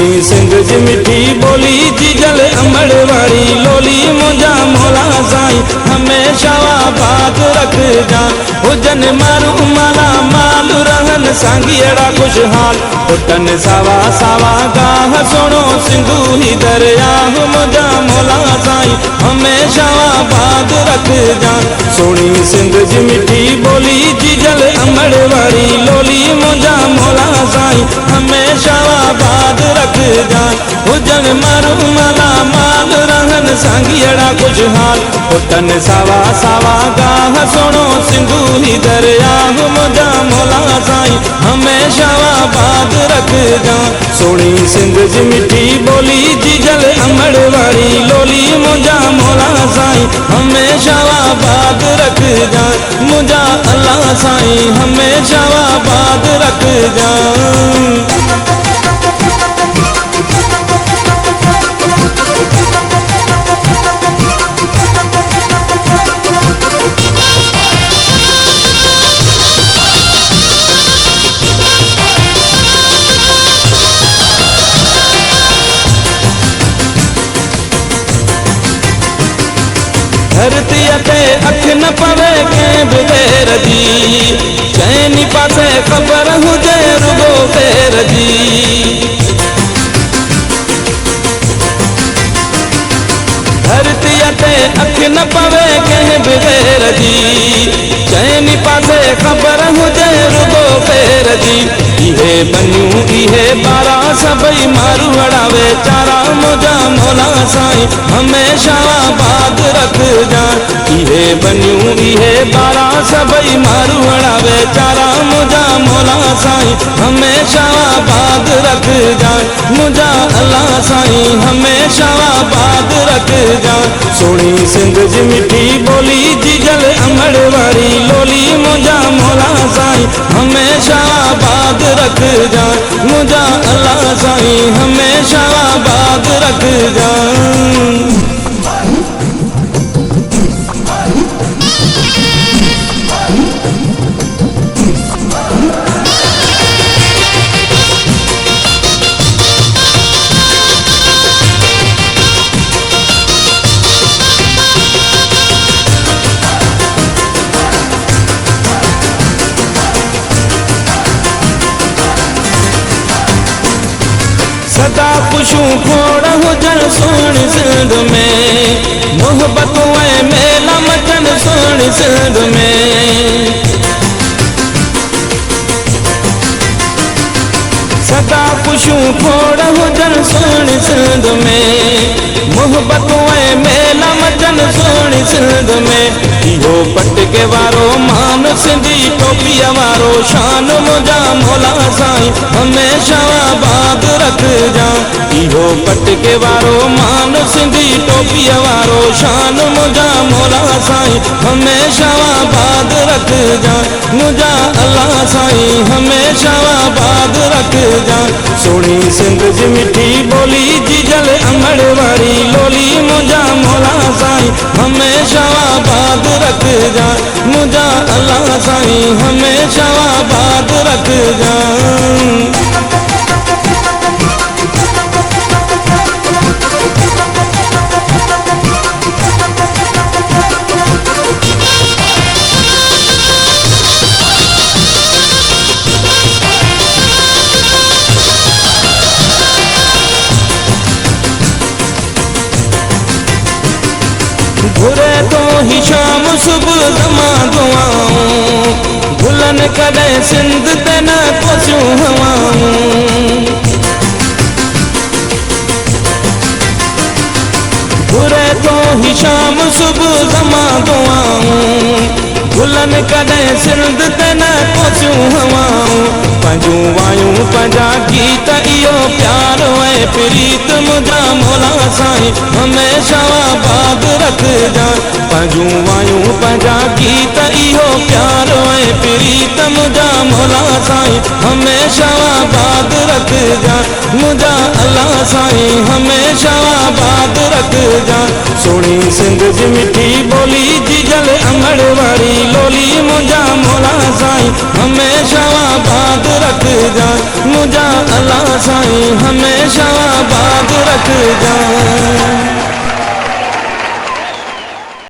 Sony Sindh जी मिठी बोली जीजल अमड़ वाली लोली मुंजा मोला साईं हमेशा आबाद रख जा हुजन मारू माला माल रहन सांगियड़ा खुशहाल पुटन सावा सावा गाह सोनो सिंधु ही दरिया मुंजा मोला साईं हमेशा आबाद रख जा सोनी सिंध जी मिठी बोली जीजल अमड़ वाली लोली मुंजा मोला साईं हमेशा आबाद रख जा हुजन मारू माला माल रहन सांगियड़ा खुशहाल पुटन सावा सावा गाह सोनो सिंधु ही दरिया मुंजा मोला साईं हमेशा आबाद रख जा सोनी सिंध जी मिठी बोली जीजल अमड़ वाली लोली मुंजा मोला साईं हमेशा आबाद रख जा मुंजा अल्लाह साईं हमेशा आबाद रख जा। धरती ते अख न पवे के बगैर जी चैनी पासे खबर हुजे रुगो फेर जी धरती ते अख न पवे के बगैर जी चैनी पासे खबर हुजे रुगो फेर जी इहे बनियूं इहे बारा सबई मारू अड़ावे चारा मुंजा मोला साईं हमेशा आबाद रख जा इहे बनियूं इहे बारा सबई मारू अड़ावे चारा मुंजा मोला साईं हमेशा आबाद रख जा मुंजा अल्लाह साईं हमेशा आबाद रख जा सोनी सिंध जी मिठी बोली जीजल अमड़ वाली लोली मुंजा मोला साईं हमेशा आबाद रख जा मुंजा अल्लाह साईं हमेशा आबाद रख जा। सदा खुशूं खोड़ हुजन सोनी सिंध में मोहब्बत मेला मचन सोनी सिंध में सदा खुशूं खोड़ हुजन सोनी सिंध में मोहब्बत मेला मचन सोनी सिंध में इहो पटके वारो मान सिंधी टोपिया वारो शान मुंजा मोला साईं हमेशा आबाद रख जा इहो पटके वारो मान सिंधी टोपिया वारो शान मुंजा मोला साईं हमेशा आबाद रख जा मुंजा अल्लाह साईं हमेशा आबाद रख जा सोनी सिंध जी मिठी बोली जीजल अमड़ वाली लोली मुंजा मोला साईं हमेशा आबाद रख जा मुंजा अल्लाह साईं हमेशा आबाद रख जा। घुरे तो ही शाम सुबह जमा दुआऊं गुलन कदे सिंध ते न पहुंचूं हवाऊं घुरे तो ही शाम सुबह जमा दुआऊं गुलन कदे सिंध ते न पहुंचूं हवाऊं पंजूं वायूं पंजा गीत इहो प्यार ऐं प्रीत मुंजा मोला साईं हमेशा आबाद रख जा पंजूं वायूं पंजा गीत इहो प्यार ऐं प्रीत मुंजा मोला साईं हमेशा आबाद रख जा मुंजा अल्लाह साईं हमेशा आबाद रख जा सोनी सिंध जी मिठी बोली जीजल अमड़ वाली लोली मुंजा मोला साईं हमेशा आबाद रख जा मुझा अल्लाह साईं हमेशा आबाद रख जा।